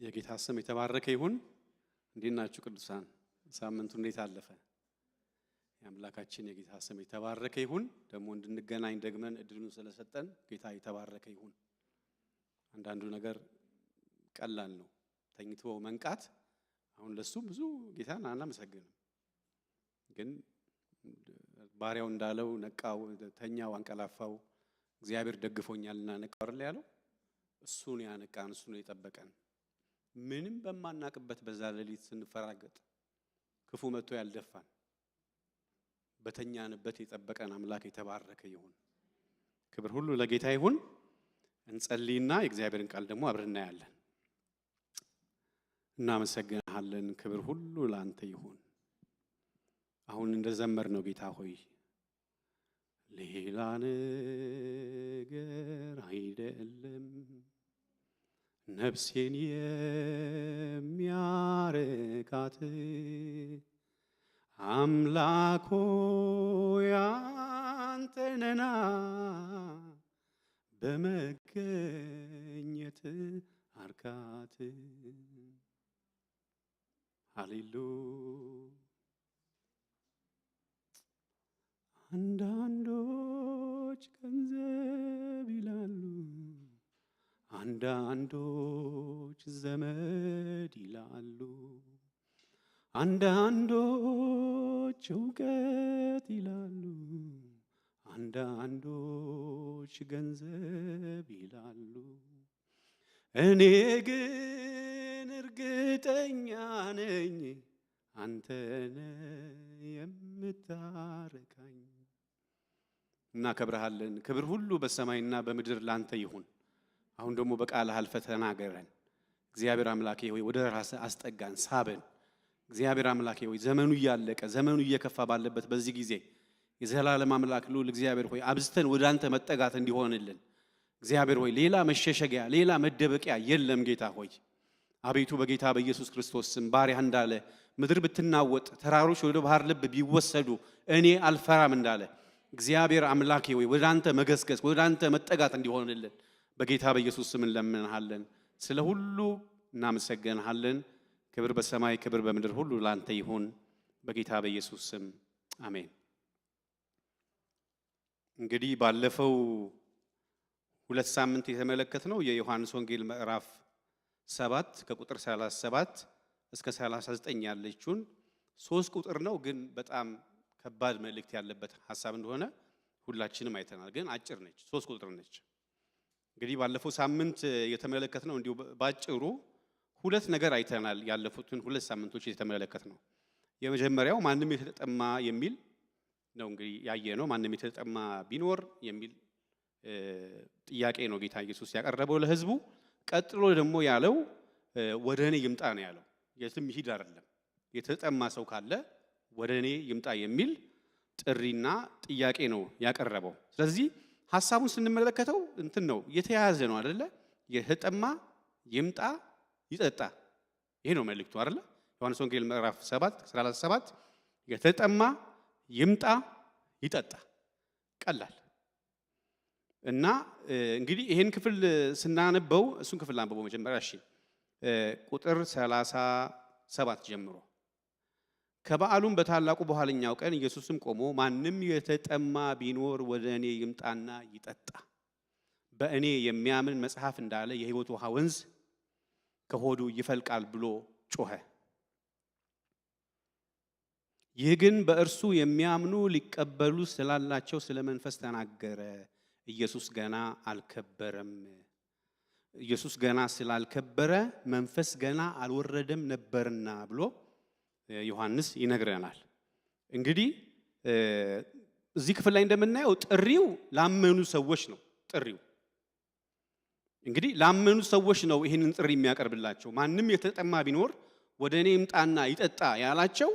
የጌታ ስም የተባረከ ይሁን። እንዴት ናችሁ ቅዱሳን? ሳምንቱ እንዴት አለፈ? የአምላካችን የጌታ ስም የተባረከ ይሁን። ደግሞ እንድንገናኝ ደግመን እድሉን ስለሰጠን ጌታ የተባረከ ይሁን። አንዳንዱ ነገር ቀላል ነው፣ ተኝቶ መንቃት። አሁን ለሱ ብዙ ጌታን አናመሰግንም፣ ግን ባሪያው እንዳለው ነቃው፣ ተኛው፣ አንቀላፋው፣ እግዚአብሔር ደግፎኛልና ነቃው አይደል ያለው። እሱን ያነቃን፣ እሱን የጠበቀን ምንም በማናቅበት በዛ ሌሊት ስንፈራገጥ ክፉ መጥቶ ያልደፋን በተኛንበት የጠበቀን አምላክ የተባረከ ይሁን። ክብር ሁሉ ለጌታ ይሁን። እንጸልይና የእግዚአብሔርን ቃል ደግሞ አብረን እናያለን። እናመሰግናለን። ክብር ሁሉ ላንተ ይሁን። አሁን እንደዘመር ነው ጌታ ሆይ ሌላ ነገር አይደለም ነፍሴን የሚያረካት አምላክ ሆይ አንተ ነህና በመገኘት አርካት። ሃሌሉያ። አንዳንዶች ገንዘብ ይላሉ፣ አንዳንዶች ዘመድ ይላሉ፣ አንዳንዶች እውቀት ይላሉ፣ አንዳንዶች ገንዘብ ይላሉ። እኔ ግን እርግጠኛ ነኝ አንተ ነህ የምታረካኝ። እናከብርሃለን። ክብር ሁሉ በሰማይና በምድር ላንተ ይሁን። አሁን ደግሞ በቃልህ አልፈህ ተናገረን። እግዚአብሔር አምላኬ ሆይ ወደ ራስህ አስጠጋን፣ ሳበን። እግዚአብሔር አምላኬ ሆይ ዘመኑ እያለቀ ዘመኑ እየከፋ ባለበት በዚህ ጊዜ የዘላለም አምላክ ልዑል እግዚአብሔር ሆይ አብዝተን ወደ አንተ መጠጋት እንዲሆንልን እግዚአብሔር ሆይ ሌላ መሸሸጊያ ሌላ መደበቂያ የለም። ጌታ ሆይ አቤቱ በጌታ በኢየሱስ ክርስቶስ ስም ባሪያህ እንዳለ ምድር ብትናወጥ ተራሮች ወደ ባህር ልብ ቢወሰዱ እኔ አልፈራም እንዳለ እግዚአብሔር አምላኬ ሆይ ወደ አንተ መገስገስ ወደ አንተ መጠጋት እንዲሆንልን በጌታ በኢየሱስ ስም እንለምንሃለን። ስለ ሁሉ እናመሰግንሃለን። ክብር በሰማይ ክብር በምድር ሁሉ ላንተ ይሁን በጌታ በኢየሱስ ስም አሜን። እንግዲህ ባለፈው 2 ሳምንት የተመለከትነው የዮሐንስ ወንጌል ምዕራፍ 7 ከቁጥር 37 እስከ 39 ያለችውን 3 ቁጥር ነው፣ ግን በጣም ከባድ መልእክት ያለበት ሐሳብ እንደሆነ ሁላችንም አይተናል። ግን አጭር ነች፣ 3 ቁጥር ነች። እንግዲህ ባለፈው ሳምንት የተመለከትነው እንዲሁ ባጭሩ 2 ነገር አይተናል። ያለፉትን 2 ሳምንቶች የተመለከትነው የመጀመሪያው ማንም የተጠማ የሚል ነው። እንግዲህ ያየነው ማንም የተጠማ ቢኖር የሚል ጥያቄ ነው ጌታ ኢየሱስ ያቀረበው ለሕዝቡ። ቀጥሎ ደግሞ ያለው ወደ እኔ ይምጣ ነው ያለው። የትም ይሂድ አይደለም። የተጠማ ሰው ካለ ወደ እኔ ይምጣ የሚል ጥሪና ጥያቄ ነው ያቀረበው። ስለዚህ ሐሳቡን ስንመለከተው እንትን ነው የተያያዘ ነው አይደለ? የተጠማ ይምጣ ይጠጣ። ይሄ ነው መልእክቱ አይደለ? ዮሐንስ ወንጌል ምዕራፍ 7:37 የተጠማ ይምጣ ይጠጣ። ቀላል እና እንግዲህ ይሄን ክፍል ስናነበው እሱን ክፍል አንብበው መጀመሪያ። እሺ ቁጥር 37 ጀምሮ ከበዓሉም በታላቁ በኋለኛው ቀን ኢየሱስም ቆሞ ማንም የተጠማ ቢኖር ወደ እኔ ይምጣና ይጠጣ፣ በእኔ የሚያምን መጽሐፍ እንዳለ የሕይወት ውሃ ወንዝ ከሆዱ ይፈልቃል ብሎ ጮኸ። ይህ ግን በእርሱ የሚያምኑ ሊቀበሉ ስላላቸው ስለ መንፈስ ተናገረ። ኢየሱስ ገና አልከበረም። ኢየሱስ ገና ስላልከበረ መንፈስ ገና አልወረደም ነበርና ብሎ ዮሐንስ ይነግረናል። እንግዲህ እዚህ ክፍል ላይ እንደምናየው ጥሪው ላመኑ ሰዎች ነው። ጥሪው እንግዲህ ላመኑ ሰዎች ነው ይህንን ጥሪ የሚያቀርብላቸው። ማንም የተጠማ ቢኖር ወደ እኔ ይምጣና ይጠጣ ያላቸው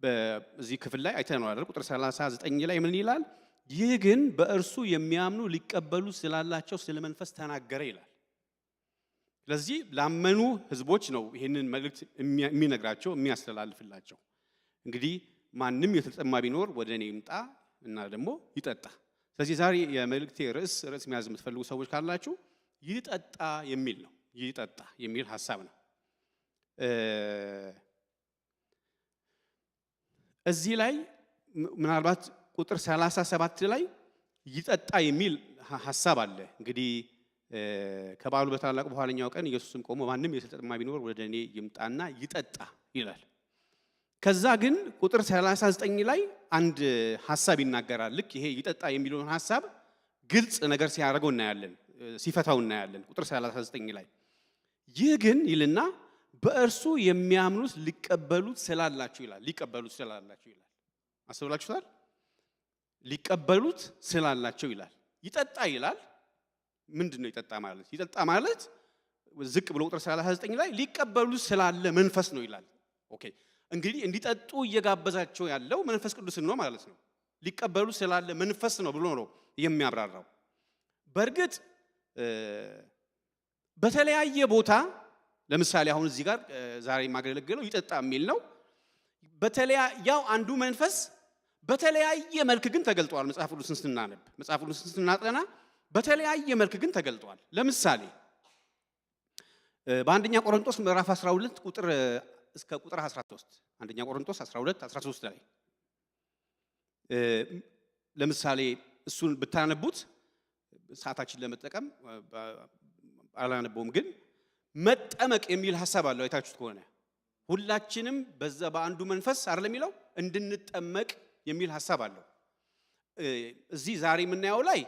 በዚህ ክፍል ላይ አይተናል። ቁጥር 39 ላይ ምን ይላል? ይህ ግን በእርሱ የሚያምኑ ሊቀበሉ ስላላቸው ስለ መንፈስ ተናገረ ይላል። ስለዚህ ላመኑ ሕዝቦች ነው ይህንን መልእክት የሚነግራቸው የሚያስተላልፍላቸው። እንግዲህ ማንም የተጠማ ቢኖር ወደ እኔ ይምጣ እና ደግሞ ይጠጣ። ስለዚህ ዛሬ የመልእክቴ ርዕስ መያዝ የምትፈልጉ ሰዎች ካላችሁ ይጠጣ የሚል ነው። ይጠጣ የሚል ሐሳብ ነው። እዚህ ላይ ምናልባት ቁጥር 37 ላይ ይጠጣ የሚል ሐሳብ አለ። እንግዲህ ከበዓሉ በታላቁ በኋለኛው ቀን ኢየሱስም ቆሞ ማንም የተጠማ ቢኖር ወደ እኔ ይምጣና ይጠጣ ይላል። ከዛ ግን ቁጥር 39 ላይ አንድ ሐሳብ ይናገራል። ልክ ይሄ ይጠጣ የሚለውን ሐሳብ ግልጽ ነገር ሲያደርገው እናያለን፣ ሲፈታው እናያለን። ቁጥር 39 ላይ ይህ ግን ይልና በእርሱ የሚያምኑት ሊቀበሉት ስላላቸው ይላል። ሊቀበሉት ስላላቸው ይላል። አስተውላችሁታል? ሊቀበሉት ስላላቸው ይላል። ይጠጣ ይላል። ምንድነው ይጠጣ ማለት? ይጠጣ ማለት ዝቅ ብሎ ቁጥር 39 ላይ ሊቀበሉት ስላለ መንፈስ ነው ይላል። ኦኬ፣ እንግዲህ እንዲጠጡ እየጋበዛቸው ያለው መንፈስ ቅዱስን ነው ማለት ነው። ሊቀበሉት ስላለ መንፈስ ነው ብሎ ነው የሚያብራራው። በእርግጥ በተለያየ ቦታ ለምሳሌ አሁን እዚህ ጋር ዛሬ ማገለግለው ይጠጣ የሚል ነው። ያው አንዱ መንፈስ በተለያየ መልክ ግን ተገልጧል። መጽሐፍ ቅዱስን ስናነብ፣ መጽሐፍ ቅዱስን ስናጠና በተለያየ መልክ ግን ተገልጧል። ለምሳሌ በአንደኛ ቆሮንቶስ ምዕራፍ 12 ቁጥር እስከ ቁጥር 13 አንደኛ ቆሮንቶስ 12 13 ላይ ለምሳሌ እሱን ብታነቡት ሰዓታችን ለመጠቀም አላነበውም፣ ግን መጠመቅ የሚል ሐሳብ አለው። አይታችሁት ከሆነ ሁላችንም በዛ በአንዱ መንፈስ አይደል የሚለው እንድንጠመቅ የሚል ሐሳብ አለው። እዚህ ዛሬ የምናየው ላይ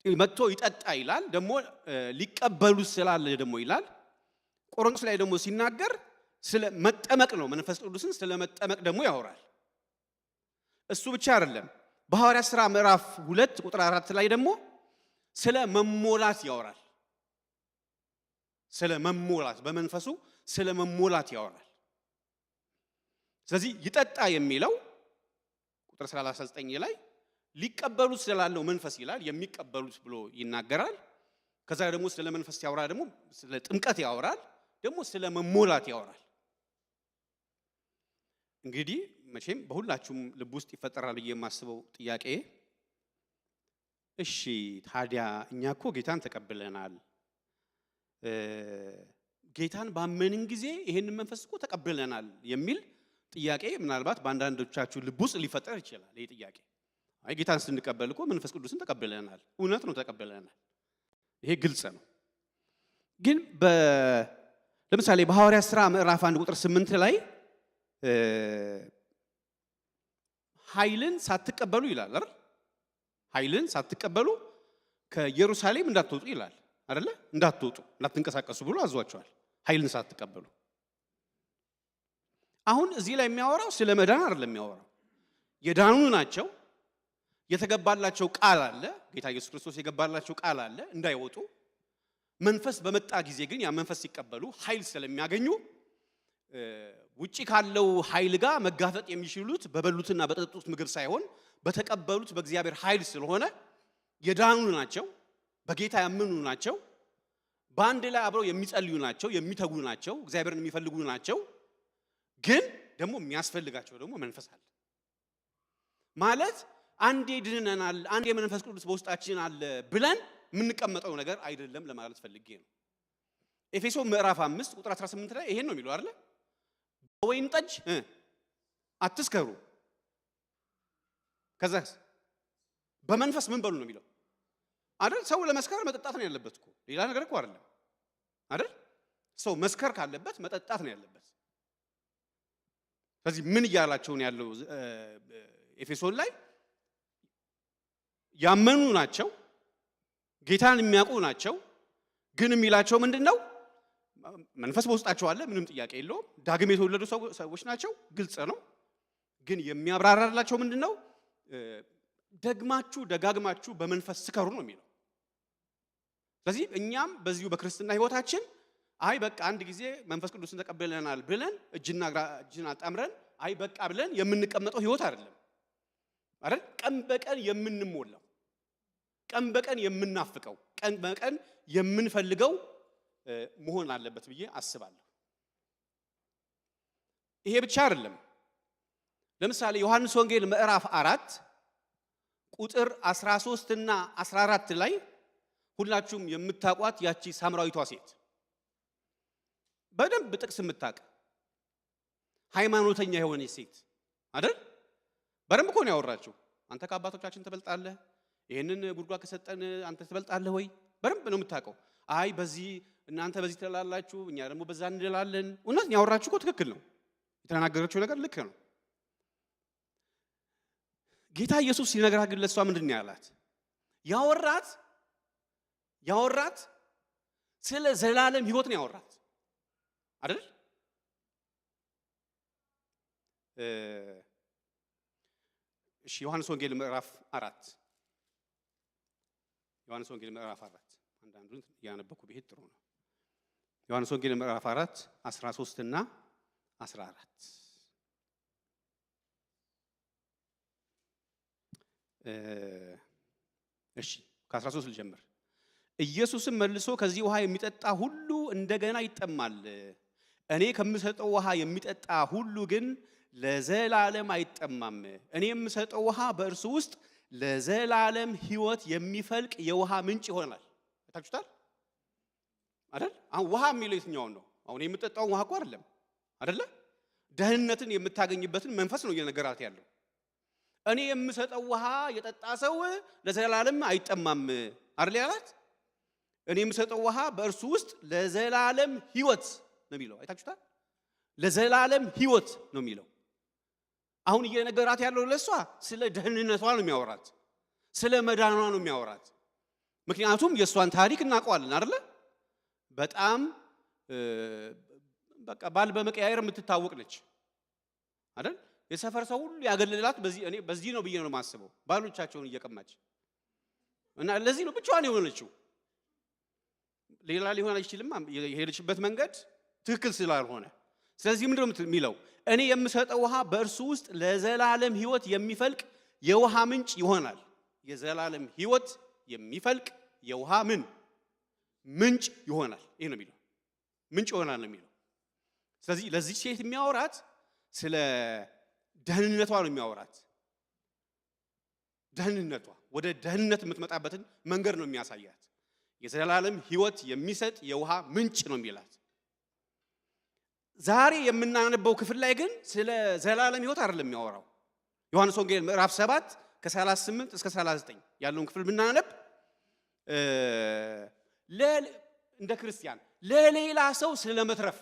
መጥቶ ይጠጣ ይላል፣ ደግሞ ሊቀበሉት ስላለ ደግሞ ይላል። ቆሮንቶስ ላይ ደግሞ ሲናገር ስለ መጠመቅ ነው። መንፈስ ቅዱስን ስለ መጠመቅ ደግሞ ያወራል። እሱ ብቻ አይደለም። በሐዋርያት ሥራ ምዕራፍ 2 ቁጥር 4 ላይ ደግሞ ስለ መሞላት ያወራል። ስለ መሞላት በመንፈሱ ስለ መሞላት ያወራል። ስለዚህ ይጠጣ የሚለው ቁጥር 39 ላይ ሊቀበሉት ስላለው መንፈስ ይላል፣ የሚቀበሉት ብሎ ይናገራል። ከዛ ደግሞ ስለ መንፈስ ያወራ ደግሞ ስለ ጥምቀት ያወራል፣ ደግሞ ስለ መሞላት ያወራል። እንግዲህ መቼም በሁላችሁም ልብ ውስጥ ይፈጠራል ብዬ የማስበው ጥያቄ እሺ ታዲያ እኛ እኮ ጌታን ተቀብለናል፣ ጌታን ባመንን ጊዜ ይሄንን መንፈስ እኮ ተቀብለናል የሚል ጥያቄ ምናልባት በአንዳንዶቻችሁ ልብ ውስጥ ሊፈጠር ይችላል። ይሄ ጥያቄ አይ ጌታን ስንቀበል እኮ መንፈስ ቅዱስን ተቀብለናል። እውነት ነው፣ ተቀብለናል። ይሄ ግልጽ ነው። ግን ለምሳሌ በሐዋርያት ሥራ ምዕራፍ 1 ቁጥር 8 ላይ ኃይልን ሳትቀበሉ ይላል አይደል? ኃይልን ሳትቀበሉ ከኢየሩሳሌም እንዳትወጡ ይላል አይደለ? እንዳትወጡ እንዳትንቀሳቀሱ ብሎ አዟቸዋል። ኃይልን ሳትቀበሉ። አሁን እዚህ ላይ የሚያወራው ስለ መዳን አይደለም የሚያወራው። የዳኑ ናቸው፣ የተገባላቸው ቃል አለ፣ ጌታ ኢየሱስ ክርስቶስ የገባላቸው ቃል አለ እንዳይወጡ። መንፈስ በመጣ ጊዜ ግን ያ መንፈስ ሲቀበሉ ኃይል ስለሚያገኙ ውጪ ካለው ኃይል ጋር መጋፈጥ የሚችሉት በበሉትና በጠጡት ምግብ ሳይሆን በተቀበሉት በእግዚአብሔር ኃይል ስለሆነ የዳኑ ናቸው፣ በጌታ ያመኑ ናቸው፣ በአንድ ላይ አብረው የሚጸልዩ ናቸው፣ የሚተጉ ናቸው፣ እግዚአብሔርን የሚፈልጉ ናቸው። ግን ደግሞ የሚያስፈልጋቸው ደግሞ መንፈስ አለ ማለት አንዴ ድነናል፣ አንዴ የመንፈስ ቅዱስ በውስጣችን አለ ብለን የምንቀመጠው ነገር አይደለም ለማለት ፈልጌ ነው። ኤፌሶን ምዕራፍ 5 ቁጥር 18 ላይ ይሄን ነው የሚለው አይደል? በወይን ጠጅ አትስከሩ፣ ከዛስ በመንፈስ ምን በሉ ነው የሚለው አይደል? ሰው ለመስከር መጠጣት ነው ያለበት እኮ ሌላ ነገር እኮ አይደለም አይደል? ሰው መስከር ካለበት መጠጣት ነው ያለበት። ስለዚህ ምን እያላቸው ነው ያለው ኤፌሶን ላይ? ያመኑ ናቸው፣ ጌታን የሚያውቁ ናቸው። ግን የሚላቸው ምንድነው? መንፈስ በውስጣቸው አለ፣ ምንም ጥያቄ የለውም። ዳግም የተወለዱ ሰዎች ናቸው፣ ግልጽ ነው። ግን የሚያብራራላቸው ምንድነው? ደጋግማችሁ በመንፈስ ስከሩ ነው የሚለው። ስለዚህ እኛም በዚሁ በክርስትና ህይወታችን አይ በቃ አንድ ጊዜ መንፈስ ቅዱስን ተቀበለናል ብለን እጅን አጣምረን አይ በቃ ብለን የምንቀመጠው ህይወት አይደለም አይደል? ቀን በቀን የምንሞላው፣ ቀን በቀን የምናፍቀው፣ ቀን በቀን የምንፈልገው መሆን አለበት ብዬ አስባለሁ። ይሄ ብቻ አይደለም። ለምሳሌ ዮሐንስ ወንጌል ምዕራፍ 4 ቁጥር 13 እና 14 ላይ ሁላችሁም የምታውቋት ያቺ ሳምራዊቷ ሴት በደንብ ጥቅስ የምታውቅ ሃይማኖተኛ የሆነች ሴት አይደል? በደንብ እኮ ነው ያወራችው። አንተ ከአባቶቻችን ትበልጣለህ፣ ይሄንን ጉድጓድ ከሰጠን አንተ ትበልጣለህ ወይ? በደንብ ነው የምታውቀው። አይ በዚህ እናንተ በዚህ ትላላችሁ፣ እኛ ደግሞ በዛ እንላለን። እውነት ያወራችሁ እኮ ትክክል ነው። የተናገረችው ነገር ልክ ነው። ጌታ ኢየሱስ ሲነግራት ግን ለሷ ምንድን ነው ያላት? ያወራት ስለ ዘላለም ሕይወት ነው ያወራት አይደል? እሺ ዮሐንስ ወንጌል ምዕራፍ 4 አንዳንዱን ያነበብኩ ብሄድ ጥሩ ነው። ዮሐንስ ወንጌል ምዕራፍ 4 13 እና 14 እሺ ከ13 ልጀምር። ኢየሱስም መልሶ ከዚህ ውሃ የሚጠጣ ሁሉ እንደገና ይጠማል፣ እኔ ከምሰጠው ውሃ የሚጠጣ ሁሉ ግን ለዘላለም አይጠማም። እኔ የምሰጠው ውሃ በእርሱ ውስጥ ለዘላለም ሕይወት የሚፈልቅ የውሃ ምንጭ ይሆናል። ታችሁታል አይደል? አሁን ውሃ የሚለው የትኛውን ነው? አሁን የምጠጣው ውሃ እኮ አይደለም አይደለ? ደህንነትን የምታገኝበትን መንፈስ ነው እየነገራት ያለው። እኔ የምሰጠው ውሃ የጠጣ ሰው ለዘላለም አይጠማም አይደል ያላት? እኔ የምሰጠው ውሃ በእርሱ ውስጥ ለዘላለም ሕይወት ነው የሚለው። አይታችሁታል? ለዘላለም ሕይወት ነው የሚለው። አሁን እየነገራት ያለው ለሷ ስለ ደህንነቷ ነው የሚያወራት፣ ስለ መዳኗ ነው የሚያወራት። ምክንያቱም የሷን ታሪክ እናውቀዋለን አይደለ? በጣም በቃ ባል በመቀያየር የምትታወቅ ነች አይደል? የሰፈር ሰው ሁሉ ያገለላት በዚህ ነው ብዬ ነው የማስበው፣ ባሎቻቸውን እየቀማች እና ለዚህ ነው ብቻዋን የሆነችው። ሌላ ሊሆን አይችልም የሄደችበት መንገድ ትክክል ስላልሆነ። ስለዚህ ምንድነው የሚለው? እኔ የምሰጠው ውሃ በእርሱ ውስጥ ለዘላለም ሕይወት የሚፈልቅ የውሃ ምንጭ ይሆናል። የዘላለም ሕይወት የሚፈልቅ የውሃ ምንጭ ይሆናል። ይሄ ነው የሚለው፣ ምንጭ ይሆናል ነው የሚለው። ስለዚህ ለዚህ ሴት የሚያወራት ስለ ደህንነቷ ነው የሚያወራት። ደህንነቷ ወደ ደህንነት የምትመጣበትን መንገድ ነው የሚያሳያት። የዘላለም ሕይወት የሚሰጥ የውሃ ምንጭ ነው የሚላት። ዛሬ የምናነበው ክፍል ላይ ግን ስለ ዘላለም ሕይወት አይደለም የሚያወራው። ዮሐንስ ወንጌል ምዕራፍ 7 ከ38 እስከ 39 ያለውን ክፍል ብናነብ እንደ ክርስቲያን ለሌላ ሰው ስለመትረፍ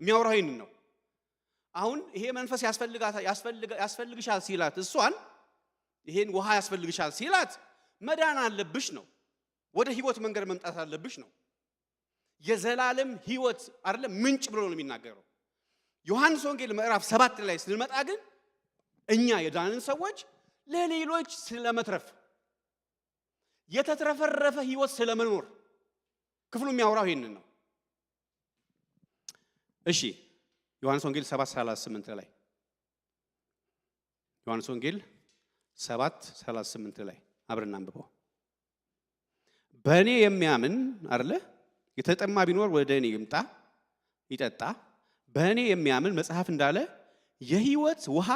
የሚያወራው ይሄንን ነው። አሁን ይሄ መንፈስ ያስፈልግሻል ሲላት እሷን ይሄን ውሃ ያስፈልግሻል ሲላት መዳን አለብሽ ነው። ወደ ሕይወት መንገድ መምጣት አለብሽ ነው። የዘላለም ሕይወት አይደለም ምንጭ ብሎ ነው የሚናገረው። ዮሐንስ ወንጌል ምዕራፍ 7 ላይ ስንመጣ ግን እኛ የዳንን ሰዎች ለሌሎች ስለመትረፍ የተትረፈረፈ ሕይወት ስለመኖር ክፍሉ የሚያወራው ይሄንን ነው። እሺ ዮሐንስ ወንጌል 7:38 ላይ ዮሐንስ ወንጌል 7:38 ላይ አብረን አንብበው። በእኔ የሚያምን አይደለ የተጠማ ቢኖር ወደ እኔ ይምጣ ይጠጣ። በእኔ የሚያምን መጽሐፍ እንዳለ የሕይወት ውሃ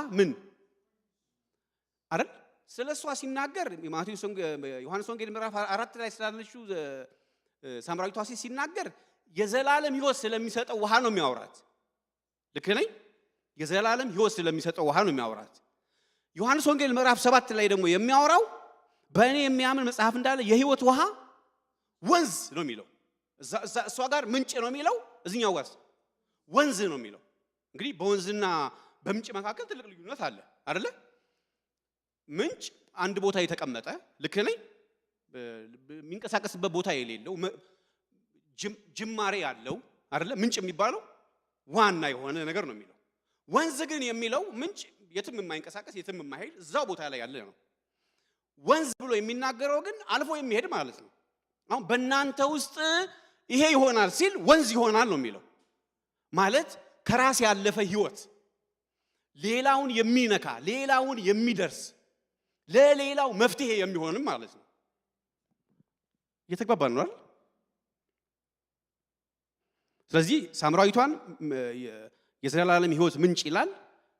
አይደል? ስለሷ ሲናገር ዮሐንስ ወንጌል ምዕራፍ 4 ላይ ስላለችው ሳምራዊቷ ሴት ሲናገር የዘላለም ሕይወት ስለሚሰጠው ውሃ ነው የሚያወራት። ልክ ነኝ? የዘላለም ሕይወት ስለሚሰጠው ውሃ ነው የሚያወራት። ዮሐንስ ወንጌል ምዕራፍ 7 ላይ ደግሞ የሚያወራው በእኔ የሚያምን መጽሐፍ እንዳለ የሕይወት ውሃ ወንዝ ነው የሚለው። እሷ ጋር ምንጭ ነው የሚለው፣ እዚህኛው ጋር ወንዝ ነው የሚለው። እንግዲህ በወንዝና በምንጭ መካከል ትልቅ ልዩነት አለ አይደለ? ምንጭ አንድ ቦታ የተቀመጠ ልክ ነኝ፣ የሚንቀሳቀስበት ቦታ የሌለው ጅማሬ ያለው አይደለ? ምንጭ የሚባለው ዋና የሆነ ነገር ነው የሚለው። ወንዝ ግን የሚለው ምንጭ የትም የማይንቀሳቀስ የትም የማይሄድ እዛው ቦታ ላይ ያለ ነው። ወንዝ ብሎ የሚናገረው ግን አልፎ የሚሄድ ማለት ነው። አሁን በእናንተ ውስጥ ይሄ ይሆናል ሲል ወንዝ ይሆናል ነው የሚለው። ማለት ከራስ ያለፈ ሕይወት ሌላውን የሚነካ ሌላውን የሚደርስ ለሌላው መፍትሄ የሚሆንም ማለት ነው። እየተግባባን ነው አይደል? ስለዚህ ሳምራዊቷን የዘላለም ሕይወት ምንጭ ይላል።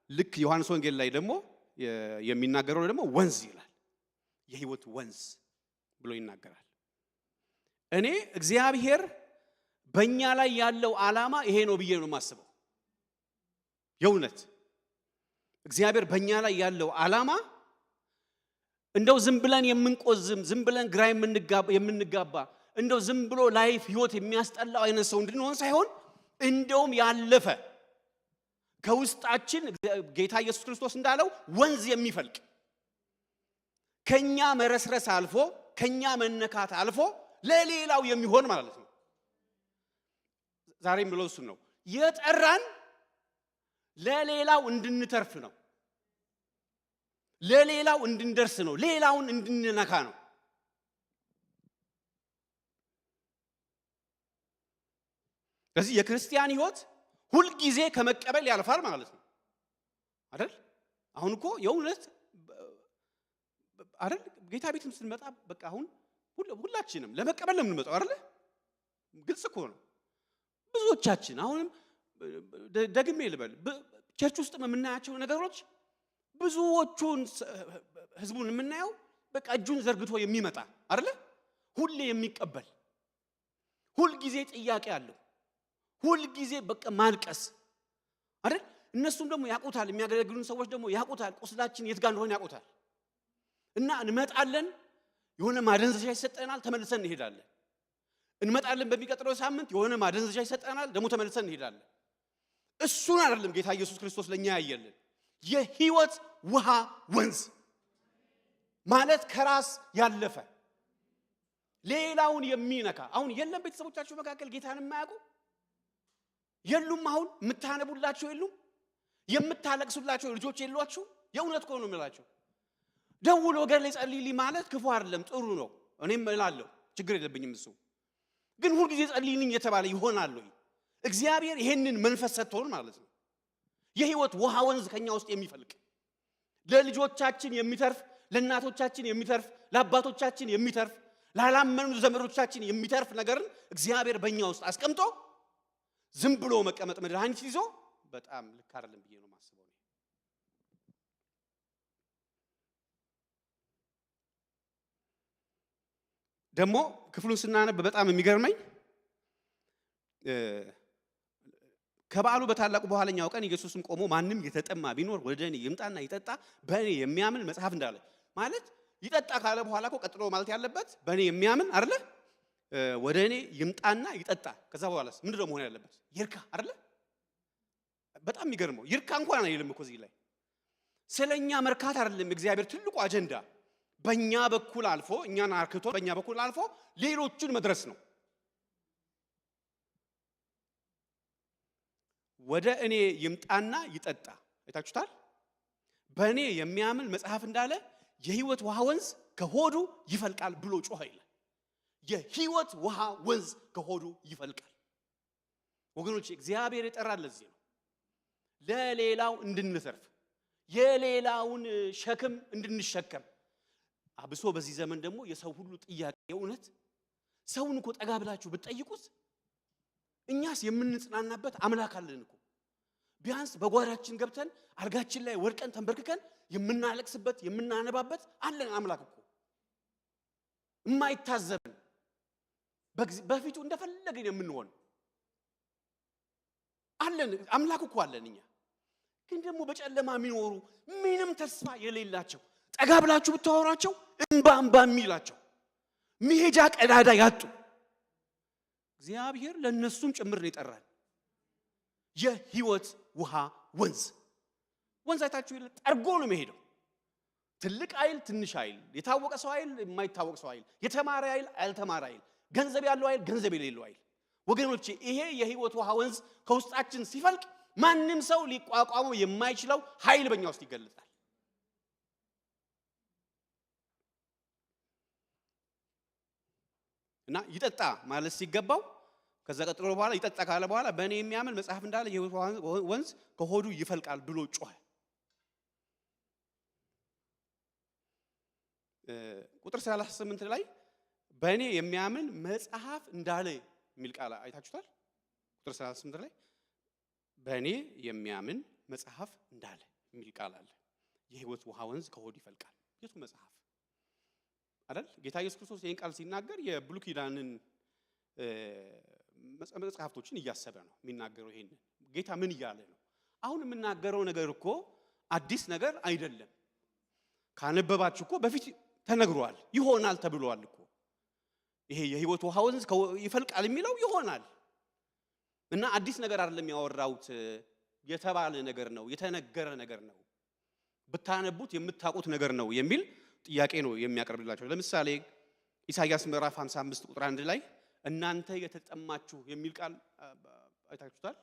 ልክ ዮሐንስ ወንጌል ላይ ደግሞ የሚናገረው ደግሞ ወንዝ ይላል። የሕይወት ወንዝ ብሎ ይናገራል። እኔ እግዚአብሔር በእኛ ላይ ያለው ዓላማ ይሄ ነው ብዬ ነው የማስበው። የእውነት እግዚአብሔር በእኛ ላይ ያለው ዓላማ እንደው ዝም ብለን የምንቆዝም ዝም ብለን ግራ የምንጋባ እንደው ዝም ብሎ ላይፍ ህይወት የሚያስጠላው አይነት ሰው እንድንሆን ሳይሆን እንደውም ያለፈ ከውስጣችን ጌታ ኢየሱስ ክርስቶስ እንዳለው ወንዝ የሚፈልቅ ከኛ መረስረስ አልፎ ከኛ መነካት አልፎ ለሌላው የሚሆን ማለት ነው። ዛሬም ብለው እሱ ነው የጠራን ለሌላው እንድንተርፍ ነው። ለሌላው እንድንደርስ ነው። ሌላውን እንድንነካ ነው። ስለዚህ የክርስቲያን ህይወት ሁሉ ጊዜ ከመቀበል ያልፋል ማለት ነው አይደል? አሁን እኮ የእውነት አይደል ጌታ ቤትም ስንመጣ በቃ አሁን ሁላችንም ለመቀበል ነው የምንመጣው አይደል? ግልጽ እኮ ነው። ብዙዎቻችን አሁንም ደግሜ ልበል ቸርች ውስጥ የምናያቸው ነገሮች ብዙዎቹን ህዝቡን የምናየው በቃ እጁን ዘርግቶ የሚመጣ አይደል? ሁሌ የሚቀበል ሁሉ ጊዜ ጥያቄ አለው። ሁሉ ጊዜ በቃ ማልቀስ አይደል? እነሱም ደግሞ ያቁታል። የሚያገለግሉን ሰዎች ደግሞ ያቁታል። ቁስላችን የት ጋር እንደሆነ ያቁታል። እና እንመጣለን፣ የሆነ ማደንዘዣ ይሰጠናል፣ ተመልሰን እንሄዳለን። እንመጣለን፣ በሚቀጥለው ሳምንት የሆነ ማደንዘዣ ይሰጠናል፣ ደግሞ ተመልሰን እንሄዳለን። እሱን አይደለም ጌታ ኢየሱስ ክርስቶስ ለኛ ያየልን የህይወት ውሃ ወንዝ ማለት ከራስ ያለፈ ሌላውን የሚነካ። አሁን የለም ቤተሰቦቻችሁ መካከል ጌታን የማያውቁ የሉም? አሁን የምታነቡላቸው የሉም? የምታለቅሱላቸው ልጆች የሏችሁ? የእውነት እኮ ነው የምላቸው። ደውሎ ወገን ላይ ጸልይልኝ ማለት ክፉ አይደለም፣ ጥሩ ነው። እኔም እላለሁ ችግር የለብኝም። እሱ ግን ሁሉ ጊዜ ጸልይልኝ የተባለ ይሆናል ወይ? እግዚአብሔር ይሄንን መንፈስ ሰጥቶን ማለት ነው። የህይወት ውሃ ወንዝ ከኛ ውስጥ የሚፈልቅ ለልጆቻችን የሚተርፍ፣ ለእናቶቻችን የሚተርፍ፣ ለአባቶቻችን የሚተርፍ፣ ላላመኑ ዘመዶቻችን የሚተርፍ ነገርን እግዚአብሔር በእኛ ውስጥ አስቀምጦ ዝም ብሎ መቀመጥ መድኃኒት ይዞ በጣም ልክ አይደለም ብዬ ነው የማስበው። ደግሞ ክፍሉን ስናነብ በጣም የሚገርመኝ ከበዓሉ በታላቁ በኋለኛው ቀን ኢየሱስም ቆሞ ማንም የተጠማ ቢኖር ወደ እኔ ይምጣና ይጠጣ፣ በእኔ የሚያምን መጽሐፍ እንዳለ ማለት ይጠጣ ካለ በኋላ እኮ ቀጥሎ ማለት ያለበት በእኔ የሚያምን አይደለ? ወደ እኔ ይምጣና ይጠጣ። ከዛ በኋላስ ምንድነው መሆን ያለበት? ይርካ አይደለ? በጣም የሚገርመው ይርካ እንኳን አይልም እኮ እዚህ ላይ። ስለኛ መርካት አይደለም እግዚአብሔር ትልቁ አጀንዳ፣ በእኛ በኩል አልፎ እኛን አርክቶ በእኛ በኩል አልፎ ሌሎቹን መድረስ ነው። ወደ እኔ ይምጣና ይጠጣ። አይታችሁታል? በእኔ የሚያምን መጽሐፍ እንዳለ የህይወት ውሃ ወንዝ ከሆዱ ይፈልቃል ብሎ ጮኸ ይላል። የህይወት ውሃ ወንዝ ከሆዱ ይፈልቃል። ወገኖች እግዚአብሔር የጠራን ለዚህ ነው፣ ለሌላው እንድንተርፍ፣ የሌላውን ሸክም እንድንሸከም። አብሶ በዚህ ዘመን ደግሞ የሰው ሁሉ ጥያቄ የእውነት ሰውን እኮ ጠጋ ብላችሁ ብትጠይቁት እኛስ የምንጽናናበት አምላክ አለን እኮ። ቢያንስ በጓዳችን ገብተን አልጋችን ላይ ወድቀን ተንበርክከን የምናለቅስበት የምናነባበት አለን አምላክ እኮ። የማይታዘበን በፊቱ እንደፈለገን የምንሆን አለን አምላክ እኮ አለን እኛ። ግን ደግሞ በጨለማ የሚኖሩ ምንም ተስፋ የሌላቸው ጠጋ ብላችሁ ብታወራቸው እንባ የሚላቸው መሄጃ ቀዳዳ ያጡ እግዚአብሔር ለነሱም ጭምር ነው የጠራን። የህይወት ውሃ ወንዝ አይታችሁ ጠርጎ ነው የሚሄደው። ትልቅ ኃይል፣ ትንሽ ኃይል፣ የታወቀ ሰው ኃይል፣ የማይታወቅ ሰው ኃይል፣ የተማረ ኃይል፣ ያልተማረ ኃይል፣ ገንዘብ ያለው ኃይል፣ ገንዘብ የሌለው ኃይል። ወገኖቼ ይሄ የህይወት ውሃ ወንዝ ከውስጣችን ሲፈልቅ ማንም ሰው ሊቋቋመው የማይችለው ኃይል በእኛ ውስጥ ይገለጣል። እና ይጠጣ ማለት ሲገባው ከዛ ቀጥሎ በኋላ ይጠጣ ካለ በኋላ በእኔ የሚያምን መጽሐፍ እንዳለ የህይወት ወንዝ ከሆዱ ይፈልቃል ብሎ ጮኸ። ቁጥር 38 ላይ በእኔ የሚያምን መጽሐፍ እንዳለ የሚል ቃል አይታችሁታል? ቁጥር 38 ላይ በእኔ የሚያምን መጽሐፍ እንዳለ የሚል ቃል አለ። የህይወት ውሃ ወንዝ ከሆዱ ይፈልቃል። የቱ መጽሐፍ አይደል? ጌታ ኢየሱስ ክርስቶስ ይህን ቃል ሲናገር የብሉይ ኪዳንን መጽሐፍቶችን እያሰበ ነው የሚናገረው። ይሄን ጌታ ምን እያለ ነው? አሁን የምናገረው ነገር እኮ አዲስ ነገር አይደለም። ካነበባችሁ እኮ በፊት ተነግሯል፣ ይሆናል ተብሏል እኮ። ይሄ የሕይወት ውሃ ወንዝ ይፈልቃል የሚለው ይሆናል እና አዲስ ነገር አይደለም ያወራውት፣ የተባለ ነገር ነው፣ የተነገረ ነገር ነው፣ ብታነቡት የምታውቁት ነገር ነው የሚል ጥያቄ ነው የሚያቀርብላቸው። ለምሳሌ ኢሳይያስ ምዕራፍ 55 ቁጥር 1 ላይ እናንተ የተጠማችሁ የሚል ቃል አይታችሁታል።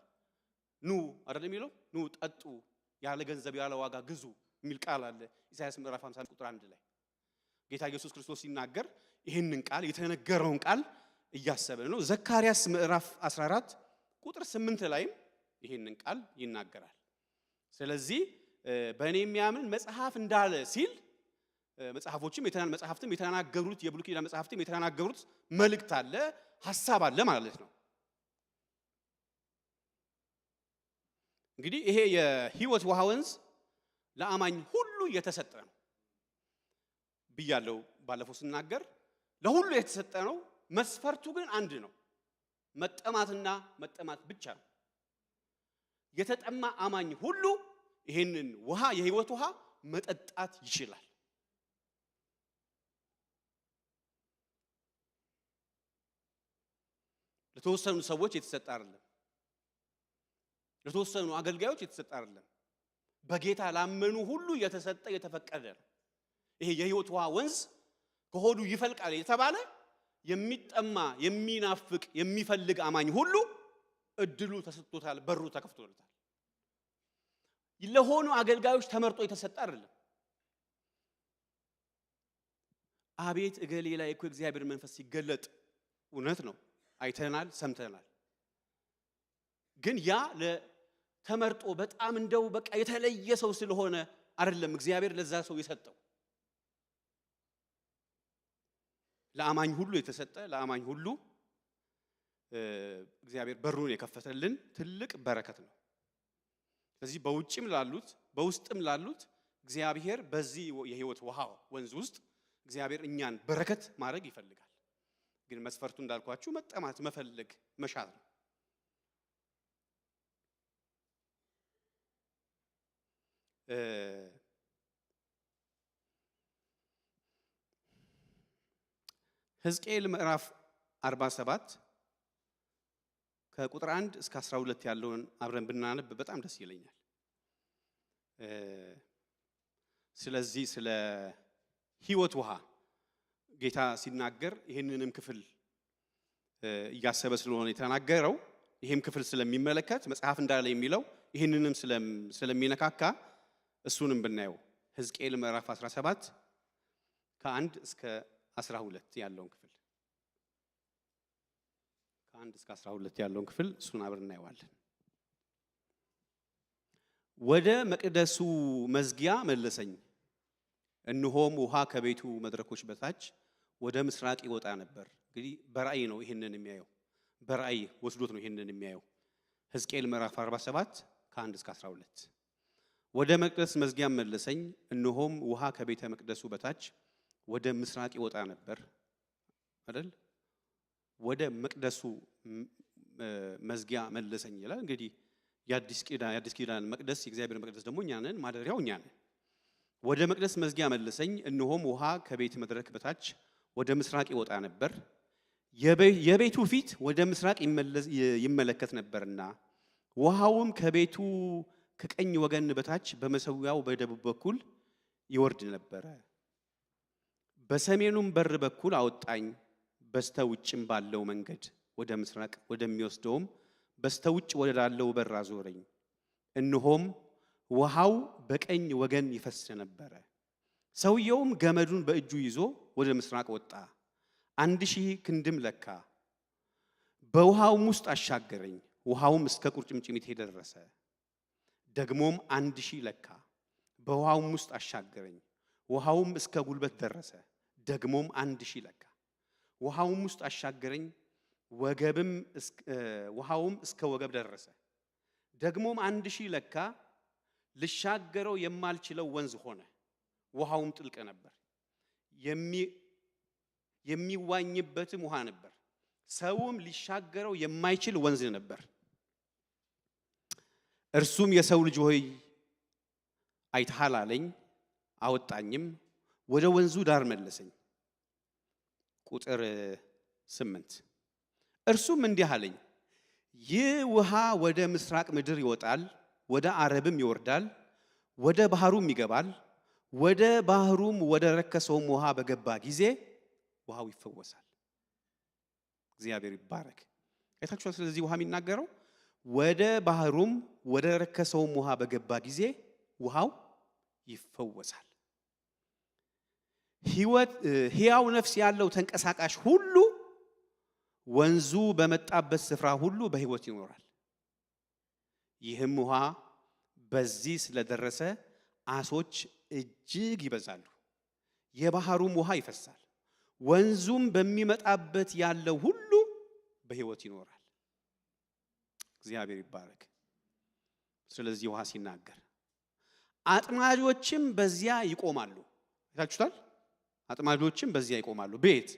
ኑ አይደል የሚለው? ኑ ጠጡ፣ ያለ ገንዘብ ያለ ዋጋ ግዙ የሚል ቃል አለ ኢሳይያስ ምዕራፍ 55 ቁጥር 1 ላይ። ጌታ ኢየሱስ ክርስቶስ ሲናገር ይህንን ቃል የተነገረውን ቃል እያሰበ ነው። ዘካርያስ ምዕራፍ 14 ቁጥር 8 ላይም ይህንን ቃል ይናገራል። ስለዚህ በእኔ የሚያምን መጽሐፍ እንዳለ ሲል መጽሐፍትም የተናገሩት የብሉይ ኪዳን መጽሐፍትም የተናገሩት መልእክት አለ፣ ሐሳብ አለ ማለት ነው። እንግዲህ ይሄ የሕይወት ውሃ ወንዝ ለአማኝ ሁሉ የተሰጠ ነው ብያለሁ ባለፈው ስናገር። ለሁሉ የተሰጠ ነው። መስፈርቱ ግን አንድ ነው፣ መጠማትና መጠማት ብቻ ነው። የተጠማ አማኝ ሁሉ ይሄንን ውሃ የሕይወት ውሃ መጠጣት ይችላል። ለተወሰኑ ሰዎች የተሰጠ አይደለም። ለተወሰኑ አገልጋዮች የተሰጠ አይደለም። በጌታ ላመኑ ሁሉ የተሰጠ የተፈቀደ ነው። ይሄ የሕይወት ውሃ ወንዝ ከሆዱ ይፈልቃል የተባለ የሚጠማ የሚናፍቅ የሚፈልግ አማኝ ሁሉ እድሉ ተሰጥቶታል፣ በሩ ተከፍቶለታል። ለሆኑ አገልጋዮች ተመርጦ የተሰጠ አይደለም። አቤት እገሌ ላይ እኮ እግዚአብሔር መንፈስ ሲገለጥ እውነት ነው፣ አይተናል፣ ሰምተናል። ግን ያ ለተመርጦ በጣም እንደው በቃ የተለየ ሰው ስለሆነ አይደለም እግዚአብሔር ለዛ ሰው የሰጠው። ለአማኝ ሁሉ የተሰጠ ለአማኝ ሁሉ እግዚአብሔር በሩን የከፈተልን ትልቅ በረከት ነው። ስለዚህ በውጭም ላሉት በውስጥም ላሉት እግዚአብሔር በዚህ የሕይወት ውሃ ወንዝ ውስጥ እግዚአብሔር እኛን በረከት ማድረግ ይፈልጋል። ግን መስፈርቱ እንዳልኳችሁ መጠማት፣ መፈለግ፣ መሻት ነው። ሕዝቅኤል ምዕራፍ 47 ከቁጥር 1 እስከ 12 ያለውን አብረን ብናነብ በጣም ደስ ይለኛል። ስለዚህ ስለ ሕይወት ውሃ ጌታ ሲናገር ይህንንም ክፍል እያሰበ ስለሆነ የተናገረው ይህም ክፍል ስለሚመለከት መጽሐፍ እንዳለ የሚለው ይህንንም ስለሚነካካ እሱንም ብናየው ሕዝቅኤል ምዕራፍ 17 ከ1 እስከ 12 ያለውን ክፍል ከ1 እስከ 12 ያለውን ክፍል እሱን አብረን እናየዋለን። ወደ መቅደሱ መዝጊያ መለሰኝ፣ እነሆም ውሃ ከቤቱ መድረኮች በታች ወደ ምስራቅ ይወጣ ነበር። እንግዲህ በራእይ ነው ይሄንን የሚያየው፣ በራእይ ወስዶት ነው ይሄንን የሚያየው። ሕዝቅኤል ምዕራፍ 47 ከ1 እስከ 12 ወደ መቅደስ መዝጊያ መለሰኝ፣ እነሆም ውሃ ከቤተ መቅደሱ በታች ወደ ምስራቅ ይወጣ ነበር አይደል? ወደ መቅደሱ መዝጊያ መለሰኝ ይላል። እንግዲህ የአዲስ ኪዳን መቅደስ የእግዚአብሔር መቅደስ ደግሞ እኛ ነን፣ ማደሪያው እኛ ነን። ወደ መቅደስ መዝጊያ መለሰኝ፣ እነሆም ውሃ ከቤት መድረክ በታች ወደ ምስራቅ ይወጣ ነበር። የቤቱ ፊት ወደ ምስራቅ ይመለከት ነበርና ውሃውም ከቤቱ ከቀኝ ወገን በታች በመሰዊያው በደቡብ በኩል ይወርድ ነበረ። በሰሜኑም በር በኩል አወጣኝ፣ በስተውጭም ባለው መንገድ ወደ ምስራቅ ወደሚወስደውም በስተውጭ ወዳለው በር አዞረኝ። እነሆም ውሃው በቀኝ ወገን ይፈስ ነበረ። ሰውየውም ገመዱን በእጁ ይዞ ወደ ምስራቅ ወጣ፣ 1000 ክንድም ለካ፣ በውሃውም ውስጥ አሻገረኝ። ውሃውም እስከ ቁርጭምጭሚቴ ደረሰ። ደግሞም 1000 ለካ፣ በውሃውም ውስጥ አሻገረኝ። ውሃውም እስከ ጉልበት ደረሰ። ደግሞም 1000 ለካ፣ ውሃውም ውስጥ አሻገረኝ። ውሃውም እስከ ወገብ ደረሰ። ደግሞም 1000 ለካ፣ ልሻገረው የማልችለው ወንዝ ሆነ። ውሃውም ጥልቅ ነበር፣ የሚዋኝበትም ውሃ ነበር። ሰውም ሊሻገረው የማይችል ወንዝ ነበር። እርሱም የሰው ልጅ ሆይ አይተሃል አለኝ። አወጣኝም፣ ወደ ወንዙ ዳር መለሰኝ። ቁጥር 8 እርሱም እንዲህ አለኝ፣ ይህ ውሃ ወደ ምስራቅ ምድር ይወጣል፣ ወደ አረብም ይወርዳል፣ ወደ ባህሩም ይገባል። ወደ ባህሩም ወደ ረከሰውም ውሃ በገባ ጊዜ ውሃው ይፈወሳል። እግዚአብሔር ይባረክ። አይታችኋል? ስለዚህ ውሃ የሚናገረው ወደ ባህሩም ወደ ረከሰውም ውሃ በገባ ጊዜ ውሃው ይፈወሳል። ሕያው ነፍስ ያለው ተንቀሳቃሽ ሁሉ ወንዙ በመጣበት ስፍራ ሁሉ በሕይወት ይኖራል። ይህም ውሃ በዚህ ስለደረሰ ዓሦች እጅግ ይበዛሉ፣ የባህሩም ውሃ ይፈሳል። ወንዙም በሚመጣበት ያለው ሁሉ በሕይወት ይኖራል። እግዚአብሔር ይባረክ። ስለዚህ ውሃ ሲናገር አጥማጆችም በዚያ ይቆማሉ። አይታችሁታል? አጥማጆችም በዚያ ይቆማሉ። ቤት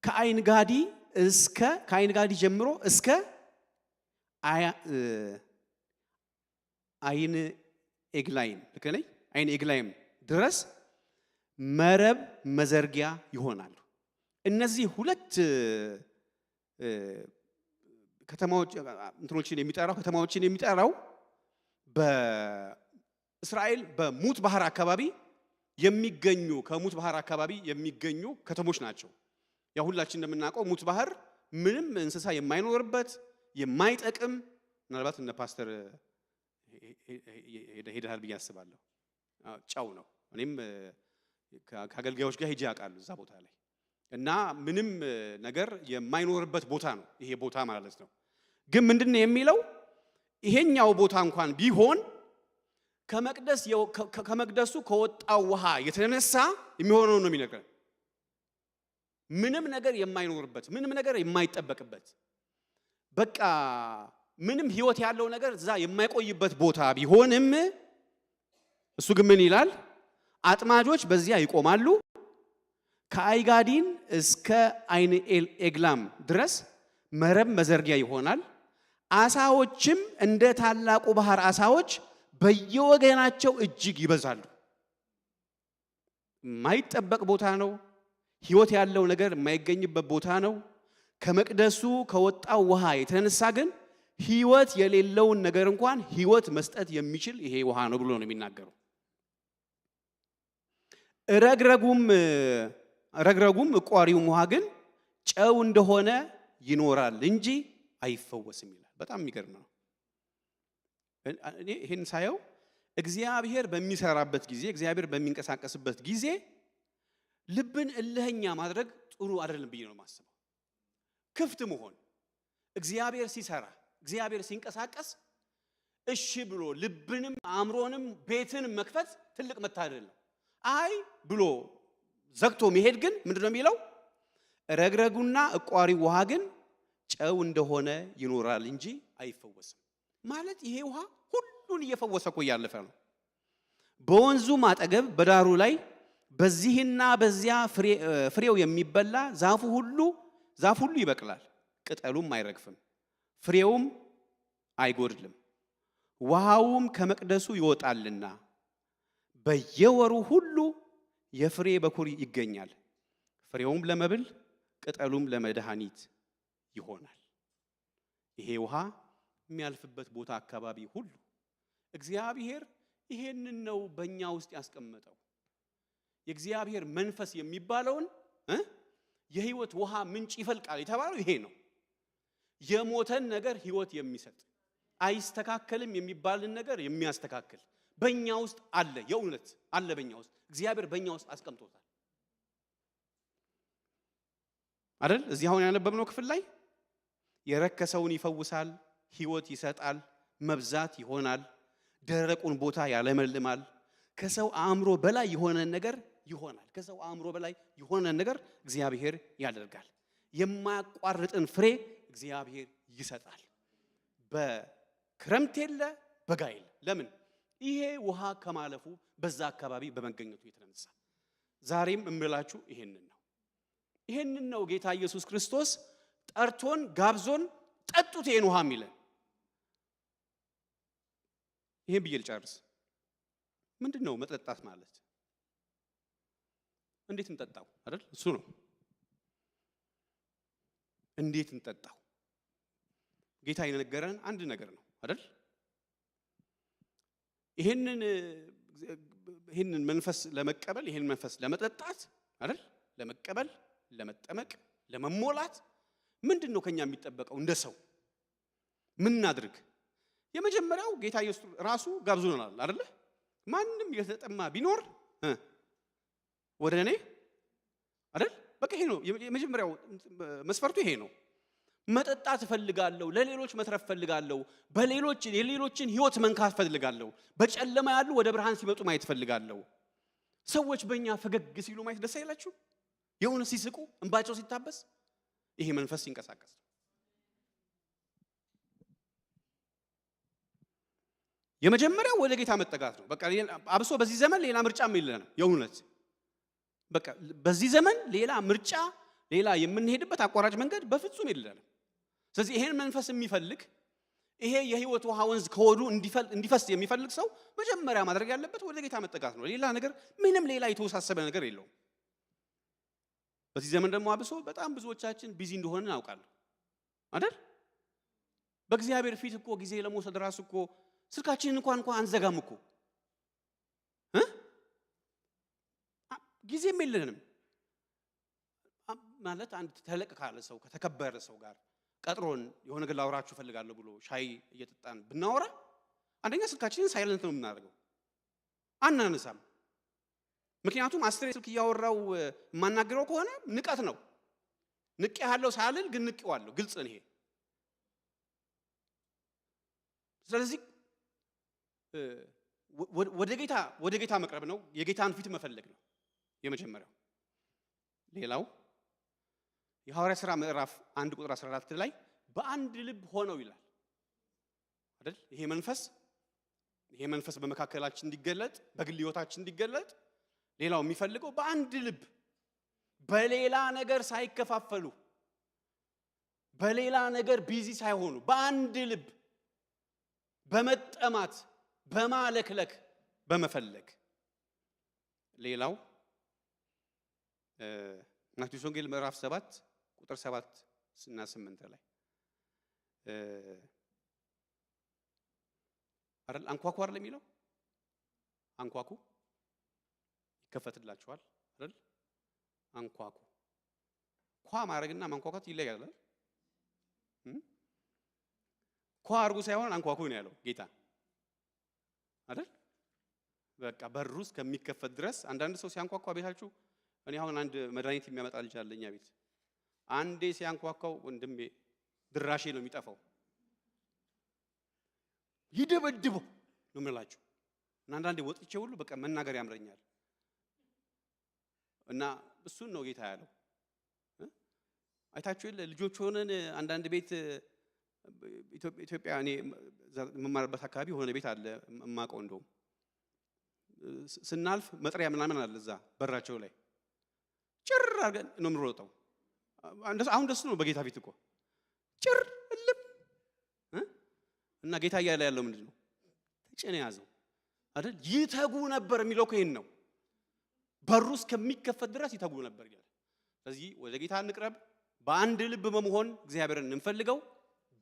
ከአይን ጋዲ ጀምሮ እስከ አይን ኤግላይም ልከነኝ አይን ኤግላይም ድረስ መረብ መዘርጊያ ይሆናሉ። እነዚህ ሁለት ከተማዎችን የሚጠራው በእስራኤል በሙት ባህር አካባቢ የሚገኙ ከሙት ባህር አካባቢ የሚገኙ ከተሞች ናቸው። ያው ሁላችን እንደምናውቀው ሙት ባህር ምንም እንስሳ የማይኖርበት የማይጠቅም፣ ምናልባት እነ ፓስተር ሄደሃል ብዬ አስባለሁ፣ ጫው ነው። እኔም ከአገልጋዮች ጋር ሄጄ አውቃለሁ እዛ ቦታ ላይ እና ምንም ነገር የማይኖርበት ቦታ ነው ይሄ ቦታ ማለት ነው። ግን ምንድነው የሚለው ይሄኛው ቦታ እንኳን ቢሆን ከመቅደሱ ከወጣው ውሃ የተነሳ የሚሆነው ነው የሚነግረን። ምንም ነገር የማይኖርበት፣ ምንም ነገር የማይጠበቅበት፣ በቃ ምንም ህይወት ያለው ነገር እዛ የማይቆይበት ቦታ ቢሆንም እሱ ግን ምን ይላል? አጥማጆች በዚያ ይቆማሉ፣ ከአይጋዲን እስከ አይን ኤግላም ድረስ መረብ መዘርጊያ ይሆናል። አሳዎችም እንደ ታላቁ ባህር አሳዎች በየወገናቸው እጅግ ይበዛሉ። የማይጠበቅ ቦታ ነው። ህይወት ያለው ነገር የማይገኝበት ቦታ ነው። ከመቅደሱ ከወጣው ውሃ የተነሳ ግን ህይወት የሌለውን ነገር እንኳን ህይወት መስጠት የሚችል ይሄ ውሃ ነው ብሎ ነው የሚናገረው። ረግረጉም እቋሪውም ውሃ ግን ጨው እንደሆነ ይኖራል እንጂ አይፈወስም ይላል። በጣም የሚገርም ነው። እኔ ይሄን ሳየው እግዚአብሔር በሚሰራበት ጊዜ፣ እግዚአብሔር በሚንቀሳቀስበት ጊዜ ልብን እልህኛ ማድረግ ጥሩ አይደለም ብዬ ነው የማስበው። ክፍት መሆን፣ እግዚአብሔር ሲሰራ፣ እግዚአብሔር ሲንቀሳቀስ እሺ ብሎ ልብንም አእምሮንም ቤትንም መክፈት ትልቅ መታደል ነው። አይ ብሎ ዘግቶ መሄድ ግን ምንድነው የሚለው? ረግረጉና እቋሪው ውሃ ግን ጨው እንደሆነ ይኖራል እንጂ አይፈወስም ማለት ይሄ ውሃ ሁሉን እየፈወሰ እኮ እያለፈ ነው። በወንዙም አጠገብ በዳሩ ላይ በዚህና በዚያ ፍሬው የሚበላ ዛፍ ሁሉ ይበቅላል፣ ቅጠሉም አይረግፍም፣ ፍሬውም አይጎድልም። ውሃውም ከመቅደሱ ይወጣልና በየወሩ ሁሉ የፍሬ በኩር ይገኛል። ፍሬውም ለመብል ቅጠሉም ለመድኃኒት ይሆናል። ይሄ ውሃ የሚያልፍበት ቦታ አካባቢ ሁሉ እግዚአብሔር ይሄንን ነው በእኛ ውስጥ ያስቀመጠው። የእግዚአብሔር መንፈስ የሚባለውን የህይወት ውሃ ምንጭ ይፈልቃል የተባለው ይሄ ነው። የሞተን ነገር ህይወት የሚሰጥ አይስተካከልም የሚባልን ነገር የሚያስተካክል በእኛ ውስጥ አለ። የእውነት አለ በእኛ ውስጥ። እግዚአብሔር በእኛ ውስጥ አስቀምጦታል አይደል? እዚህ አሁን ያነበብነው ክፍል ላይ የረከሰውን ይፈውሳል፣ ህይወት ይሰጣል፣ መብዛት ይሆናል፣ ደረቁን ቦታ ያለመልማል፣ ከሰው አእምሮ በላይ የሆነ ነገር ይሆናል። ከሰው አእምሮ በላይ የሆነ ነገር እግዚአብሔር ያደርጋል። የማያቋርጥን ፍሬ እግዚአብሔር ይሰጣል። በክረምት የለ በጋ የለ። ለምን? ይሄ ውሃ ከማለፉ በዛ አካባቢ በመገኘቱ የተነሳ። ዛሬም እምላችሁ ይሄንን ነው ጌታ ኢየሱስ ክርስቶስ ጠርቶን ጋብዞን ጠጡት ይሄን ውሃ የሚለን። ይሄን ብዬ ልጨርስ። ምንድነው መጠጣት ማለት? እንዴት እንጠጣው አይደል? እሱ ነው። እንዴት እንጠጣው? ጌታ የነገረን አንድ ነገር ነው አይደል? ይሄንን መንፈስ ለመቀበል ይሄን መንፈስ ለመጠጣት አይደል? ለመቀበል፣ ለመጠመቅ፣ ለመሞላት ምንድነው ከኛ የሚጠበቀው? እንደ ሰው ምን እናድርግ? የመጀመሪያው ጌታ ኢየሱስ ራሱ ጋብዞናል አይደል? ማንም የተጠማ ቢኖር ወደ እኔ አይደል? በቃ ይሄ ነው የመጀመሪያው መስፈርቱ። ይሄ ነው። መጠጣት ፈልጋለሁ፣ ለሌሎች መትረፍ ፈልጋለሁ፣ የሌሎችን ህይወት መንካት ፈልጋለሁ፣ በጨለማ ያሉ ወደ ብርሃን ሲመጡ ማየት ፈልጋለሁ። ሰዎች በእኛ ፈገግ ሲሉ ማየት ደስ አይላችሁ? የሆነ ሲስቁ እንባቸው ሲታበስ ይሄ መንፈስ ሲንቀሳቀስ የመጀመሪያው ወደ ጌታ መጠጋት ነው። በቃ አብሶ በዚህ ዘመን ሌላ ምርጫም የለንም። የእውነት በቃ በዚህ ዘመን ሌላ ምርጫ፣ ሌላ የምንሄድበት አቋራጭ መንገድ በፍጹም የለንም። ስለዚህ ይሄን መንፈስ የሚፈልግ ይሄ የህይወት ውሃ ወንዝ ከወዱ እንዲፈስ የሚፈልግ ሰው መጀመሪያ ማድረግ ያለበት ወደ ጌታ መጠጋት ነው። ሌላ ነገር ምንም ሌላ የተወሳሰበ ነገር የለውም። በዚህ ዘመን ደግሞ አብሶ በጣም ብዙዎቻችን ቢዚ እንደሆነ እናውቃለን አይደል? በእግዚአብሔር ፊት እኮ ጊዜ ለመውሰድ ራሱ እኮ ስልካችንን እንኳን አንዘጋም እኮ ጊዜም የለንም። ማለት አንድ ተለቅ ካለ ሰው ከተከበረ ሰው ጋር ቀጥሮን የሆነ ነገር ላውራችሁ ፈልጋለሁ ብሎ ሻይ እየጠጣን ብናወራ አንደኛ ስልካችንን ሳይለንት ነው የምናደርገው፣ አናነሳም። ምክንያቱም አስሬ ስልክ እያወራው የማናገረው ከሆነ ንቀት ነው። ንቄ ያለው ሳልል ግን ንቄዋለሁ። ግልጽ ነው ይሄ። ስለዚህ ወደ ጌታ መቅረብ ነው፣ የጌታን ፊት መፈለግ ነው የመጀመሪያው። ሌላው የሐዋርያ ሥራ ምዕራፍ 1 ቁጥር 14 ላይ በአንድ ልብ ሆነው ይላል አይደል? ይሄ መንፈስ በመካከላችን እንዲገለጥ፣ በግል ህይወታችን እንዲገለጥ ሌላው የሚፈልገው በአንድ ልብ፣ በሌላ ነገር ሳይከፋፈሉ፣ በሌላ ነገር ቢዚ ሳይሆኑ በአንድ ልብ በመጠማት በማለክለክ በመፈለግ። ሌላው ማቴዎስ ወንጌል ምዕራፍ 7 ቁጥር 7 እና 8 ላይ አይደል? አንኳኩ አይደል የሚለው? አንኳኩ ይከፈትላችኋል አይደል? አንኳኩ። ኳ ማድረግና ማንኳኳት ይለያል አይደል? ኳ አርጉ ሳይሆን አንኳኩ ነው ያለው ጌታ አይደል? በቃ በሩ እስከሚከፈት ድረስ። አንዳንድ ሰው ሲያንኳኳ ቤታችሁ፣ እኔ አሁን አንድ መድኃኒት የሚያመጣ ልጅ አለ እኛ ቤት። አንዴ ሲያንኳኳው ወንድሜ ድራሼ ነው የሚጠፋው። ይደበድበው ነው የምላችሁ። እና አንዳንዴ ወጥቼ ሁሉ በቃ መናገር ያምረኛል። እና እሱን ነው ጌታ ያለው። አይታችሁ የለ ልጆች ሆነን አንዳንድ ቤት ኢትዮጵያ እኔ የምማርበት አካባቢ የሆነ ቤት አለ የማውቀው። እንደውም ስናልፍ መጥሪያ ምናምን አለ እዛ በራቸው ላይ ጭር አድርገን ነው የምንሮጠው። አሁን ደስ ነው በጌታ ፊት እኮ ጭር እልም። እና ጌታ እያለ ያለው ምንድን ነው? ተጭነ ያዘው አይደል? ይተጉ ነበር የሚለው እኮ ይሄን ነው። በሩ እስከሚከፈት ድረስ ይተጉ ነበር ይላል። ስለዚህ ወደ ጌታ እንቅረብ፣ በአንድ ልብ በመሆን እግዚአብሔርን እንፈልገው፣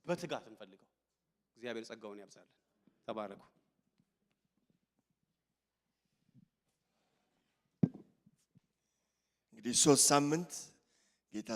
በትጋት እንፈልገው። እግዚአብሔር ጸጋውን ያብዛልን። ተባረኩ። እንግዲህ 3 ሳምንት ጌታ